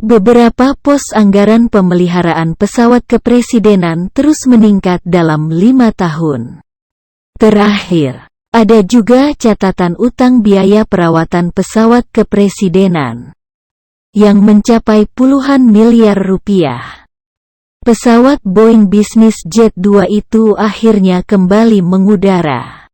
Beberapa pos anggaran pemeliharaan pesawat kepresidenan terus meningkat dalam 5 tahun terakhir. Ada juga catatan utang biaya perawatan pesawat kepresidenan yang mencapai puluhan miliar rupiah. Pesawat Boeing Business Jet 2 itu akhirnya kembali mengudara.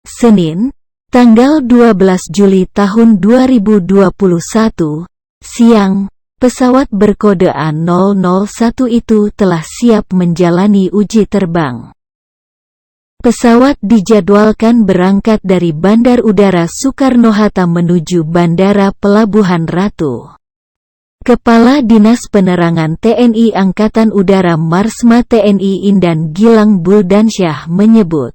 Senin, tanggal 12 Juli tahun 2021, siang, pesawat berkode A001 itu telah siap menjalani uji terbang. Pesawat dijadwalkan berangkat dari Bandar Udara Soekarno-Hatta menuju Bandara Pelabuhan Ratu. Kepala Dinas Penerangan TNI Angkatan Udara Marsma TNI Indan Gilang Buldansyah menyebut,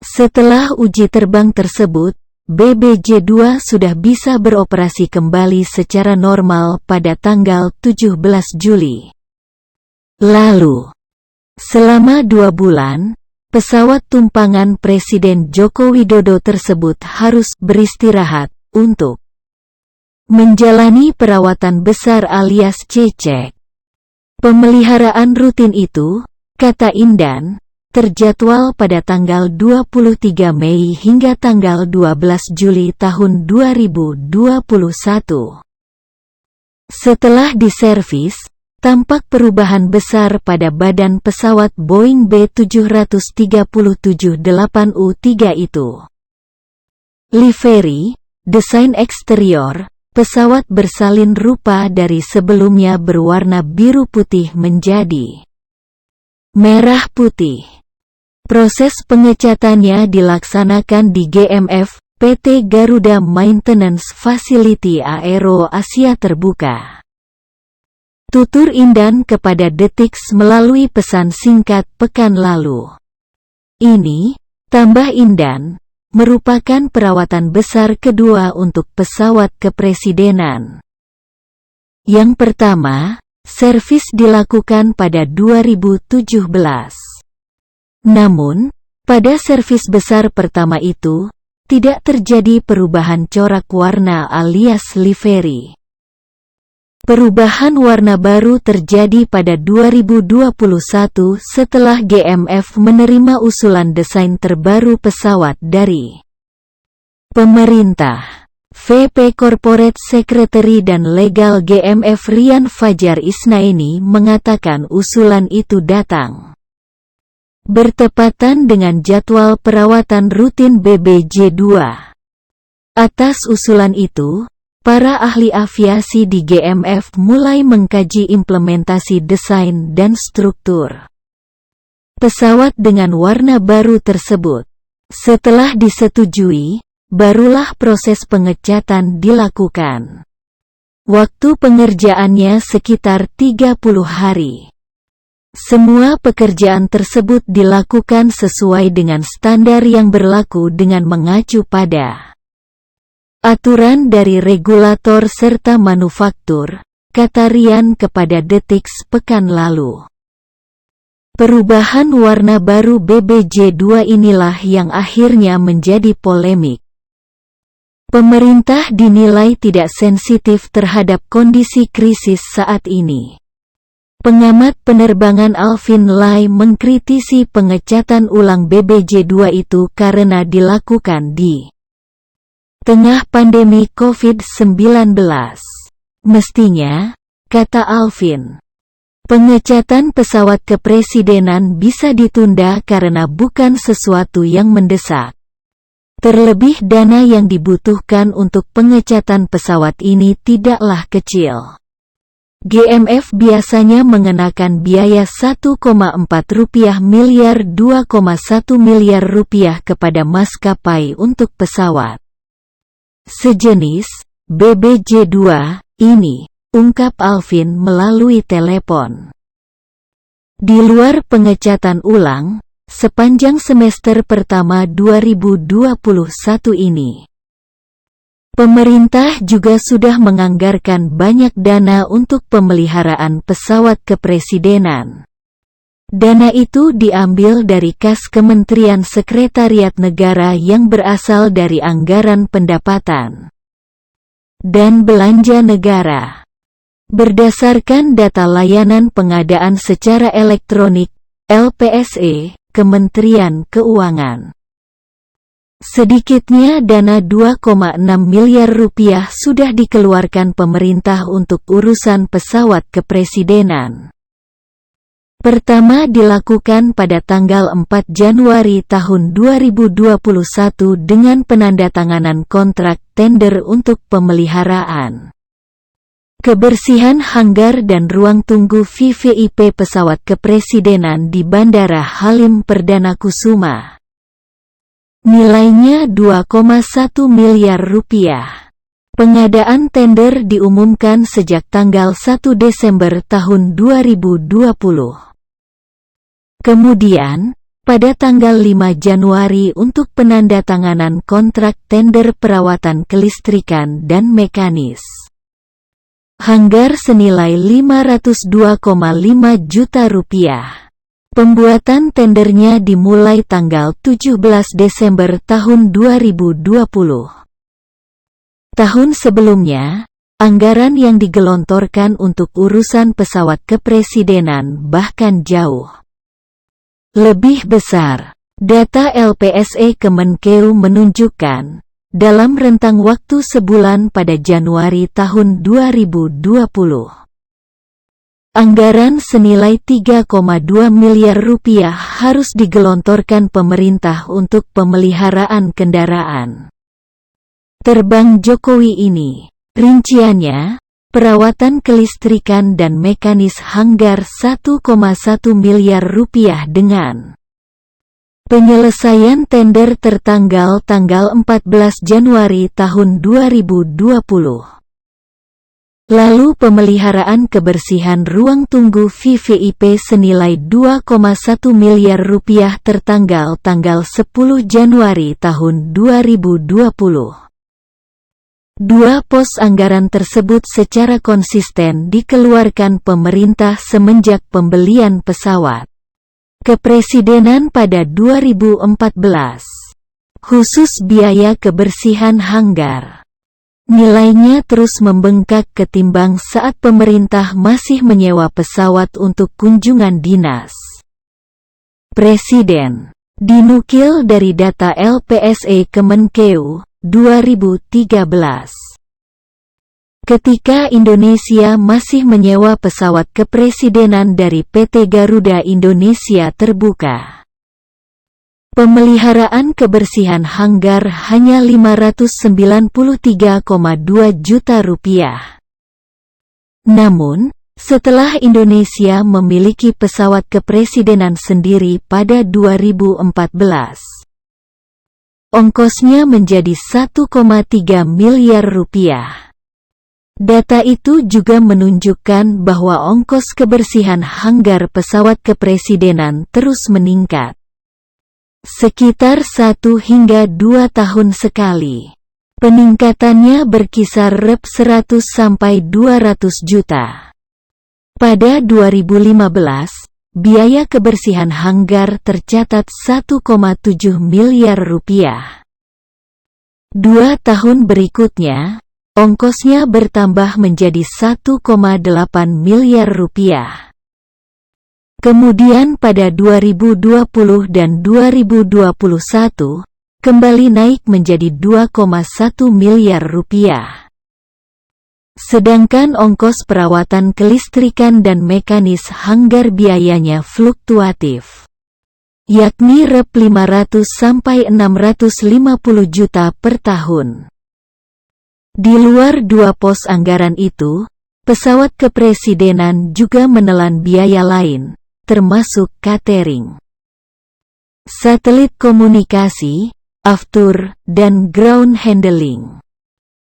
setelah uji terbang tersebut, BBJ-2 sudah bisa beroperasi kembali secara normal pada tanggal 17 Juli lalu. Selama 2 bulan, pesawat tumpangan Presiden Joko Widodo tersebut harus beristirahat untuk menjalani perawatan besar alias cecek. Pemeliharaan rutin itu, kata Indan, terjadwal pada tanggal 23 Mei hingga tanggal 12 Juli tahun 2021. Setelah diservis, tampak perubahan besar pada badan pesawat Boeing B737-8U3 itu. Livery, desain eksterior, pesawat bersalin rupa dari sebelumnya berwarna biru putih menjadi merah putih. Proses pengecatannya dilaksanakan di GMF, PT Garuda Maintenance Facility Aero Asia Terbuka. Tutur Indan kepada Detik melalui pesan singkat pekan lalu. Ini, tambah Indan, merupakan perawatan besar kedua untuk pesawat kepresidenan. Yang pertama, servis dilakukan pada 2017. Namun, pada servis besar pertama itu, tidak terjadi perubahan corak warna alias livery. Perubahan warna baru terjadi pada 2021 setelah GMF menerima usulan desain terbaru pesawat dari pemerintah. VP Corporate Secretary dan Legal GMF Rian Fajar Isnaini mengatakan usulan itu datang bertepatan dengan jadwal perawatan rutin BBJ-2. Atas usulan itu, para ahli aviasi di GMF mulai mengkaji implementasi desain dan struktur pesawat dengan warna baru tersebut. Setelah disetujui, barulah proses pengecatan dilakukan. Waktu pengerjaannya sekitar 30 hari. Semua pekerjaan tersebut dilakukan sesuai dengan standar yang berlaku dengan mengacu pada aturan dari regulator serta manufaktur, kata Rian kepada Detik pekan lalu. Perubahan warna baru BBJ-2 inilah yang akhirnya menjadi polemik. Pemerintah dinilai tidak sensitif terhadap kondisi krisis saat ini. Pengamat penerbangan Alvin Lai mengkritisi pengecatan ulang BBJ-2 itu karena dilakukan di tengah pandemi COVID-19. Mestinya, kata Alvin, pengecatan pesawat kepresidenan bisa ditunda karena bukan sesuatu yang mendesak. Terlebih dana yang dibutuhkan untuk pengecatan pesawat ini tidaklah kecil. GMF biasanya mengenakan biaya 1,4 miliar 2,1 miliar rupiah kepada maskapai untuk pesawat sejenis BBJ-2 ini, ungkap Alvin melalui telepon. Di luar pengecatan ulang, sepanjang semester pertama 2021 ini, pemerintah juga sudah menganggarkan banyak dana untuk pemeliharaan pesawat kepresidenan. Dana itu diambil dari kas Kementerian Sekretariat Negara yang berasal dari anggaran pendapatan dan belanja negara. Berdasarkan data Layanan Pengadaan Secara Elektronik (LPSE) Kementerian Keuangan, sedikitnya dana Rp2,6 miliar sudah dikeluarkan pemerintah untuk urusan pesawat kepresidenan. Pertama dilakukan pada tanggal 4 Januari tahun 2021 dengan penandatanganan kontrak tender untuk pemeliharaan, kebersihan hanggar dan ruang tunggu VVIP pesawat kepresidenan di Bandara Halim Perdana Kusuma. Nilainya Rp2,1 miliar. Pengadaan tender diumumkan sejak tanggal 1 Desember tahun 2020. Kemudian, pada tanggal 5 Januari untuk penandatanganan kontrak tender perawatan kelistrikan dan mekanis hanggar senilai Rp502,5 juta. Pembuatan tendernya dimulai tanggal 17 Desember tahun 2020. Tahun sebelumnya, anggaran yang digelontorkan untuk urusan pesawat kepresidenan bahkan jauh lebih besar. Data LPSE Kemenkeu menunjukkan, dalam rentang waktu sebulan pada Januari tahun 2020, anggaran senilai Rp3,2 miliar harus digelontorkan pemerintah untuk pemeliharaan kendaraan terbang Jokowi ini. Rinciannya, perawatan kelistrikan dan mekanis hanggar Rp1,1 miliar dengan penyelesaian tender tertanggal tanggal 14 Januari tahun 2020. Lalu pemeliharaan kebersihan ruang tunggu VVIP senilai Rp2,1 miliar tertanggal tanggal 10 Januari tahun 2020. Dua pos anggaran tersebut secara konsisten dikeluarkan pemerintah semenjak pembelian pesawat kepresidenan pada 2014. Khusus biaya kebersihan hanggar, nilainya terus membengkak ketimbang saat pemerintah masih menyewa pesawat untuk kunjungan dinas Presiden. Dinukil dari data LPSE Kemenkeu 2013. Ketika Indonesia masih menyewa pesawat kepresidenan dari PT Garuda Indonesia Terbuka, pemeliharaan kebersihan hanggar hanya Rp593,2 juta. Namun, setelah Indonesia memiliki pesawat kepresidenan sendiri pada 2014, ongkosnya menjadi Rp1,3 miliar. Data itu juga menunjukkan bahwa ongkos kebersihan hanggar pesawat kepresidenan terus meningkat, sekitar 1 hingga 2 tahun sekali. Peningkatannya berkisar Rp100 sampai Rp200 juta. Pada 2015, biaya kebersihan hanggar tercatat Rp1,7 miliar. 2 tahun berikutnya, ongkosnya bertambah menjadi Rp1,8 miliar. Kemudian pada 2020 dan 2021, kembali naik menjadi Rp2,1 miliar. Sedangkan ongkos perawatan kelistrikan dan mekanis hanggar biayanya fluktuatif, yakni Rp500 sampai Rp650 juta per tahun. Di luar 2 pos anggaran itu, pesawat kepresidenan juga menelan biaya lain, termasuk catering, satelit komunikasi, aftur, dan ground handling.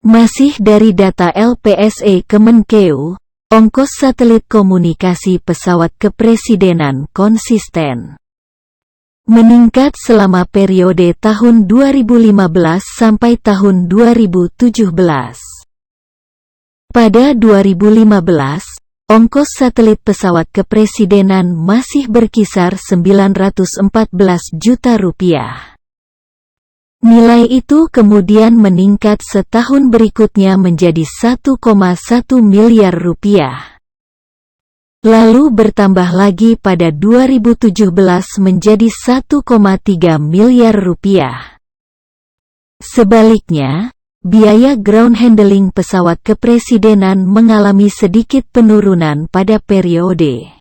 Masih dari data LPSE Kemenkeu, ongkos satelit komunikasi pesawat kepresidenan konsisten meningkat selama periode tahun 2015 sampai tahun 2017. Pada 2015, ongkos satelit pesawat kepresidenan masih berkisar Rp914 juta. Nilai itu kemudian meningkat setahun berikutnya menjadi 1,1 miliar rupiah. Lalu bertambah lagi pada 2017 menjadi 1,3 miliar rupiah. Sebaliknya, biaya ground handling pesawat kepresidenan mengalami sedikit penurunan pada periode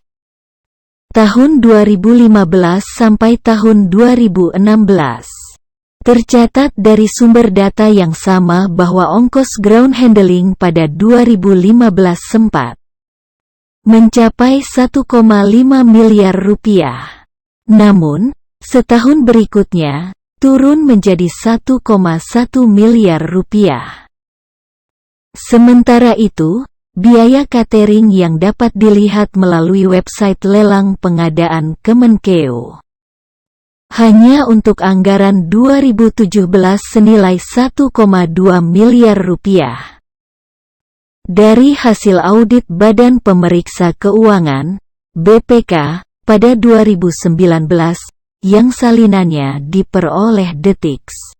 tahun 2015 sampai tahun 2016. Tercatat dari sumber data yang sama bahwa ongkos ground handling pada 2015 sempat mencapai 1,5 miliar rupiah. Namun, setahun berikutnya, turun menjadi 1,1 miliar rupiah. Sementara itu, biaya catering yang dapat dilihat melalui website lelang pengadaan Kemenkeu hanya untuk anggaran 2017 senilai 1,2 miliar rupiah. Dari hasil audit Badan Pemeriksa Keuangan, BPK, pada 2019, yang salinannya diperoleh Detik's.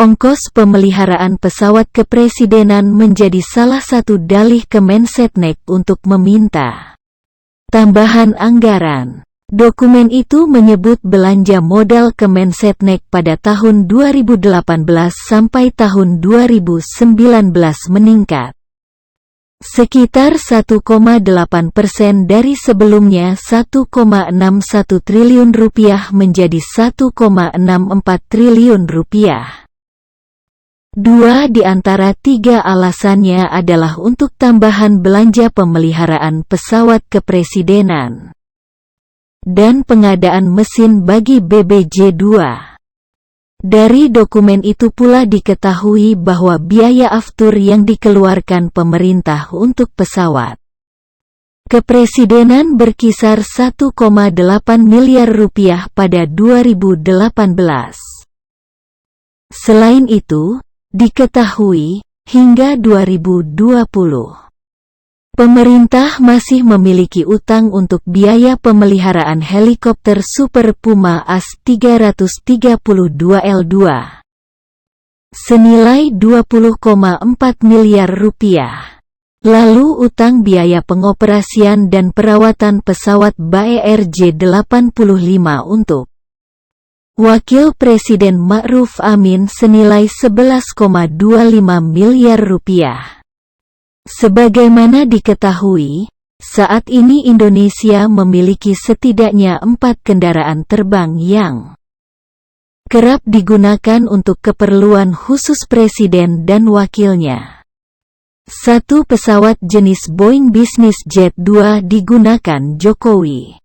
Ongkos pemeliharaan pesawat kepresidenan menjadi salah satu dalih Kemensetnek untuk meminta tambahan anggaran. Dokumen itu menyebut belanja modal Kemensetnek pada tahun 2018 sampai tahun 2019 meningkat sekitar 1,8% dari sebelumnya 1,61 triliun rupiah menjadi 1,64 triliun rupiah. Dua di antara tiga alasannya adalah untuk tambahan belanja pemeliharaan pesawat kepresidenan dan pengadaan mesin bagi BBJ-2. Dari dokumen itu pula diketahui bahwa biaya aftur yang dikeluarkan pemerintah untuk pesawat kepresidenan berkisar 1,8 miliar rupiah pada 2018. Selain itu, diketahui, hingga 2020. Pemerintah masih memiliki utang untuk biaya pemeliharaan helikopter Super Puma AS332L2 senilai 20,4 miliar rupiah. Lalu utang biaya pengoperasian dan perawatan pesawat BAe RJ-85 untuk Wakil Presiden Ma'ruf Amin senilai 11,25 miliar rupiah. Sebagaimana diketahui, saat ini Indonesia memiliki setidaknya 4 kendaraan terbang yang kerap digunakan untuk keperluan khusus presiden dan wakilnya. Satu pesawat jenis Boeing Business Jet 2 digunakan Jokowi.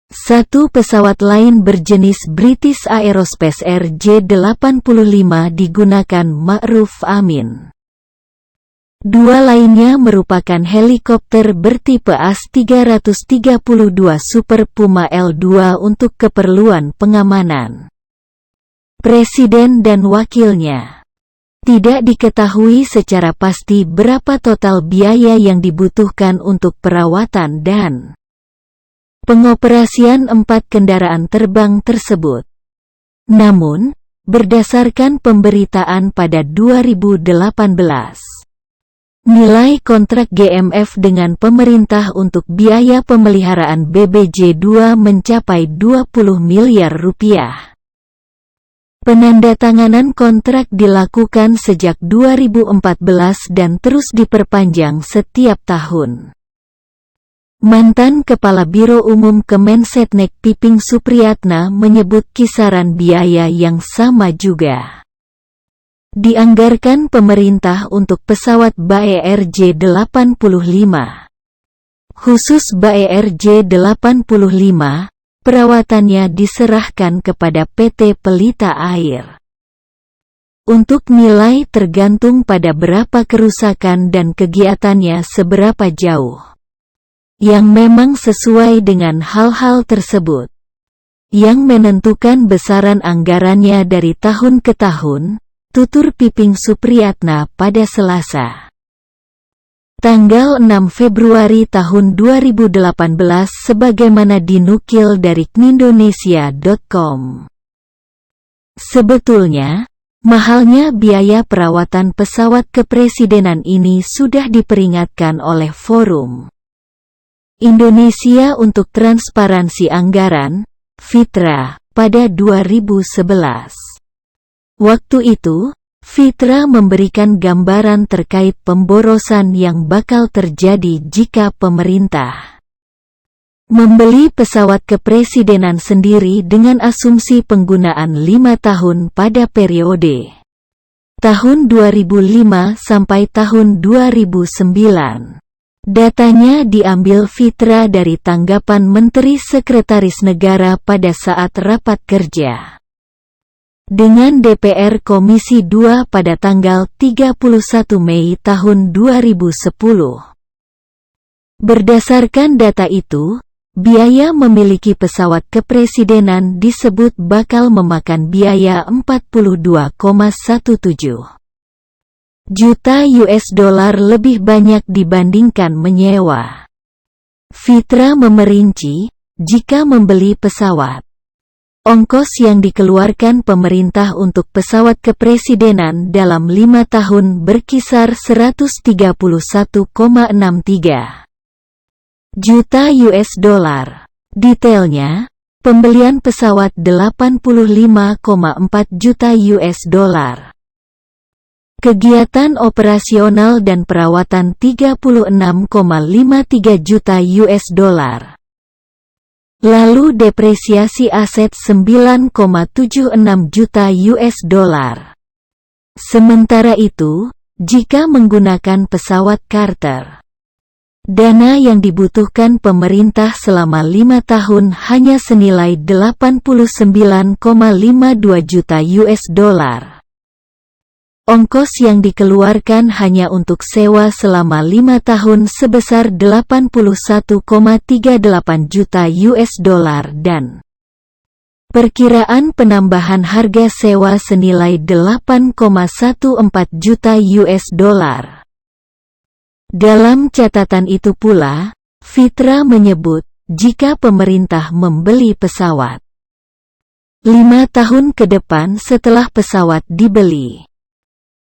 Satu pesawat lain berjenis British Aerospace RJ-85 digunakan Ma'ruf Amin. Dua lainnya merupakan helikopter bertipe AS332 Super Puma L2 untuk keperluan pengamanan presiden dan wakilnya. Tidak diketahui secara pasti berapa total biaya yang dibutuhkan untuk perawatan dan pengoperasian 4 kendaraan terbang tersebut. Namun, berdasarkan pemberitaan pada 2018, nilai kontrak GMF dengan pemerintah untuk biaya pemeliharaan BBJ-2 mencapai 20 miliar rupiah. Penandatanganan kontrak dilakukan sejak 2014 dan terus diperpanjang setiap tahun. Mantan Kepala Biro Umum Kemensetnek Piping Supriyatna menyebut kisaran biaya yang sama juga dianggarkan pemerintah untuk pesawat BAe RJ-85. Khusus BAe RJ-85, perawatannya diserahkan kepada PT Pelita Air. Untuk nilai tergantung pada berapa kerusakan dan kegiatannya seberapa jauh. Yang memang sesuai dengan hal-hal tersebut. Yang menentukan besaran anggarannya dari tahun ke tahun, tutur Piping Supriyatna pada Selasa, tanggal 6 Februari tahun 2018 sebagaimana dinukil dari knindonesia.com. Sebetulnya, mahalnya biaya perawatan pesawat kepresidenan ini sudah diperingatkan oleh Forum Indonesia untuk Transparansi Anggaran, FITRA, pada 2011. Waktu itu, FITRA memberikan gambaran terkait pemborosan yang bakal terjadi jika pemerintah membeli pesawat kepresidenan sendiri dengan asumsi penggunaan 5 tahun pada periode tahun 2005 sampai tahun 2009. Datanya diambil FITRA dari tanggapan Menteri Sekretaris Negara pada saat rapat kerja dengan DPR Komisi 2 pada tanggal 31 Mei tahun 2010. Berdasarkan data itu, biaya memiliki pesawat kepresidenan disebut bakal memakan biaya 42,17 juta US dollar lebih banyak dibandingkan menyewa. FITRA memerinci, jika membeli pesawat, ongkos yang dikeluarkan pemerintah untuk pesawat kepresidenan dalam 5 tahun berkisar 131,63 juta US dollar. Detailnya, pembelian pesawat 85,4 juta US dollar. Kegiatan operasional dan perawatan 36,53 juta US dollar. Lalu depresiasi aset 9,76 juta US dollar. Sementara itu, jika menggunakan pesawat charter, dana yang dibutuhkan pemerintah selama 5 tahun hanya senilai 89,52 juta US dollar. Ongkos yang dikeluarkan hanya untuk sewa selama 5 tahun sebesar 81,38 juta US dollar dan perkiraan penambahan harga sewa senilai 8,14 juta US dollar. Dalam catatan itu pula, FITRA menyebut, jika pemerintah membeli pesawat 5 tahun ke depan setelah pesawat dibeli,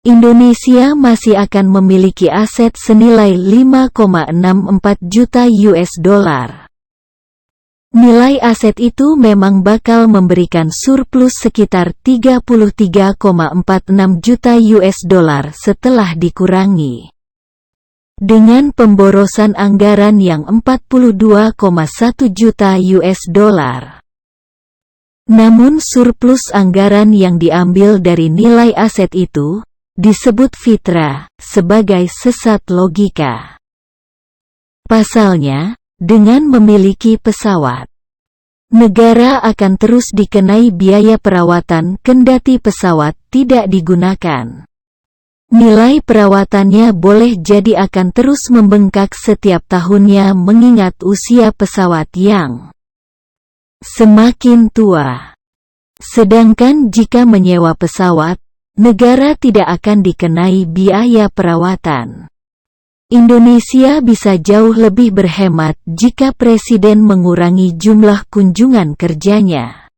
Indonesia masih akan memiliki aset senilai 5,64 juta US dollar. Nilai aset itu memang bakal memberikan surplus sekitar 33,46 juta US dollar setelah dikurangi dengan pemborosan anggaran yang 42,1 juta US dollar. Namun surplus anggaran yang diambil dari nilai aset itu disebut FITRA sebagai sesat logika. Pasalnya, dengan memiliki pesawat, negara akan terus dikenai biaya perawatan kendati pesawat tidak digunakan. Nilai perawatannya boleh jadi akan terus membengkak setiap tahunnya mengingat usia pesawat yang semakin tua. Sedangkan jika menyewa pesawat, negara tidak akan dikenai biaya perawatan. Indonesia bisa jauh lebih berhemat jika Presiden mengurangi jumlah kunjungan kerjanya.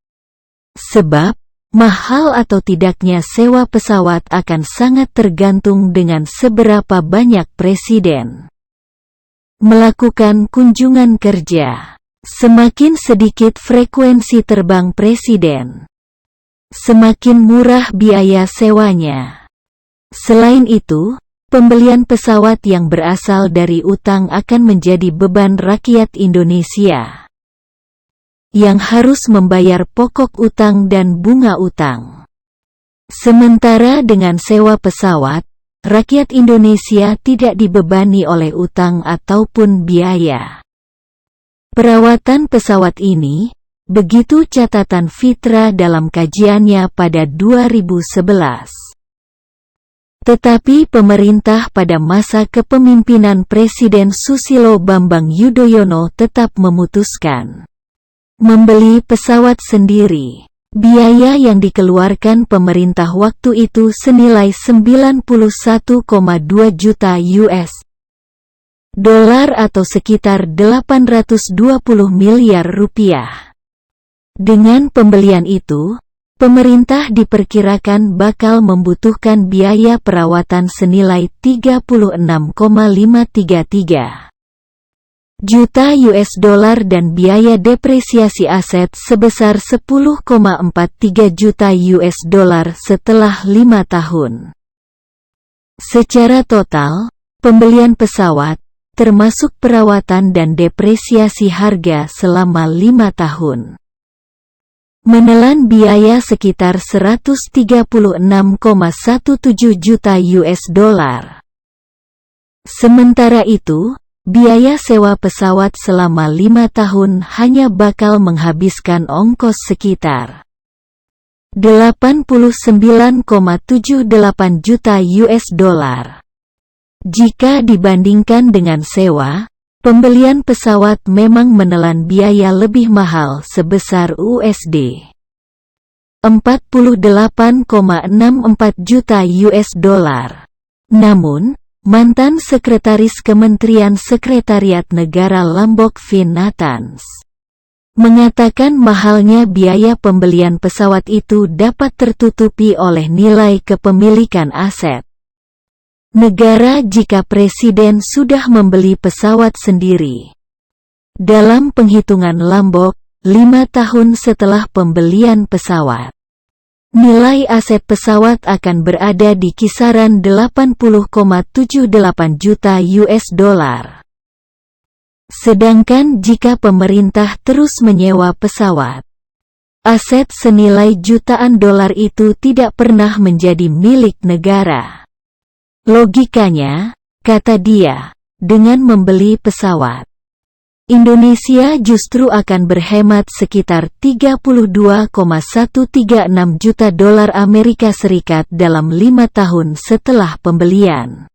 Sebab, mahal atau tidaknya sewa pesawat akan sangat tergantung dengan seberapa banyak Presiden melakukan kunjungan kerja. Semakin sedikit frekuensi terbang Presiden, semakin murah biaya sewanya. Selain itu, pembelian pesawat yang berasal dari utang akan menjadi beban rakyat Indonesia yang harus membayar pokok utang dan bunga utang. Sementara dengan sewa pesawat, rakyat Indonesia tidak dibebani oleh utang ataupun biaya perawatan pesawat ini. Begitu catatan FITRA dalam kajiannya pada 2011. Tetapi pemerintah pada masa kepemimpinan Presiden Susilo Bambang Yudhoyono tetap memutuskan membeli pesawat sendiri. Biaya yang dikeluarkan pemerintah waktu itu senilai 91,2 juta US dolar atau sekitar 820 miliar rupiah. Dengan pembelian itu, Pemerintah diperkirakan bakal membutuhkan biaya perawatan senilai 36,533 juta US dollar dan biaya depresiasi aset sebesar 10,43 juta US dollar setelah 5 tahun. Secara total, pembelian pesawat, termasuk perawatan dan depresiasi harga selama 5 tahun, menelan biaya sekitar 136,17 juta US dollar. Sementara itu, biaya sewa pesawat selama 5 tahun hanya bakal menghabiskan ongkos sekitar 89,78 juta US dollar. Jika dibandingkan dengan sewa, pembelian pesawat memang menelan biaya lebih mahal sebesar USD 48,64 juta US dollar. Namun, mantan Sekretaris Kementerian Sekretariat Negara Lombok Vin Nathans mengatakan mahalnya biaya pembelian pesawat itu dapat tertutupi oleh nilai kepemilikan aset negara jika Presiden sudah membeli pesawat sendiri. Dalam penghitungan Lombok, 5 tahun setelah pembelian pesawat, nilai aset pesawat akan berada di kisaran 80,78 juta US dollar. Sedangkan jika pemerintah terus menyewa pesawat, aset senilai jutaan dolar itu tidak pernah menjadi milik negara. Logikanya, kata dia, dengan membeli pesawat, Indonesia justru akan berhemat sekitar 32,136 juta dolar Amerika Serikat dalam 5 tahun setelah pembelian.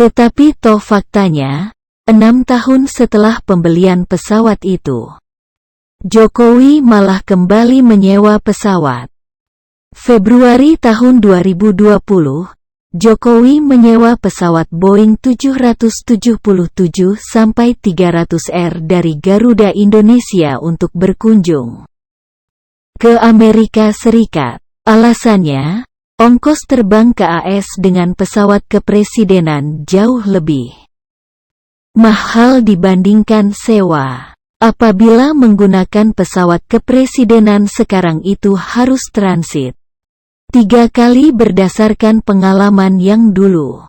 Tetapi toh faktanya, 6 tahun setelah pembelian pesawat itu, Jokowi malah kembali menyewa pesawat. Februari tahun 2020, Jokowi menyewa pesawat Boeing 777-300R dari Garuda Indonesia untuk berkunjung ke Amerika Serikat. Alasannya, ongkos terbang ke AS dengan pesawat kepresidenan jauh lebih mahal dibandingkan sewa. Apabila menggunakan pesawat kepresidenan sekarang itu harus transit 3 kali berdasarkan pengalaman yang dulu.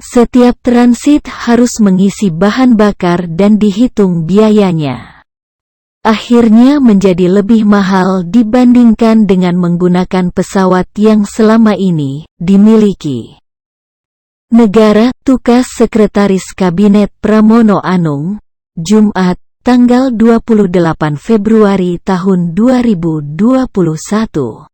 Setiap transit harus mengisi bahan bakar dan dihitung biayanya. Akhirnya menjadi lebih mahal dibandingkan dengan menggunakan pesawat yang selama ini dimiliki negara. Tukas Sekretaris Kabinet Pramono Anung, Jumat, tanggal 28 Februari tahun 2021.